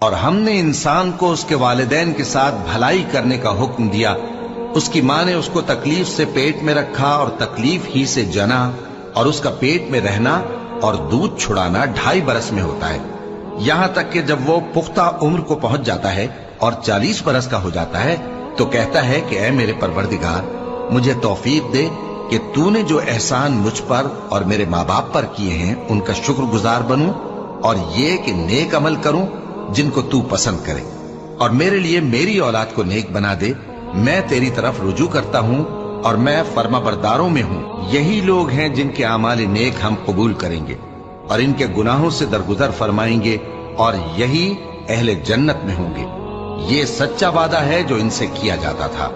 और हमने इंसान को उसके वालिदैन के साथ भलाई करने का हुक्म दिया। उसकी माँ ने उसको तकलीफ से पेट में रखा और तकलीफ ही से जना, और उसका पेट में रहना और दूध छुड़ाना 2.5 बरस में होता है, यहां तक कि जब वो पुख्ता उम्र को पहुंच जाता है और 40 बरस का हो जाता है तो कहता है कि ऐ मेरे परवरदिगार, मुझे तौफीक दे कि तूने जो एहसान मुझ पर और मेरे माँ बाप पर किए हैं उनका शुक्रगुजार बनूं, और ये कि नेक अमल करूं जिनको तू पसंद करे, और मेरे लिए मेरी औलाद को नेक बना दे। मैं तेरी तरफ रुजू करता हूं और मैं फर्माबरदारों में हूं। यही लोग हैं जिनके आमाल नेक हम कबूल करेंगे और इनके गुनाहों से दरगुजर फरमाएंगे, और यही अहले जन्नत में होंगे। ये सच्चा वादा है जो इनसे किया जाता था।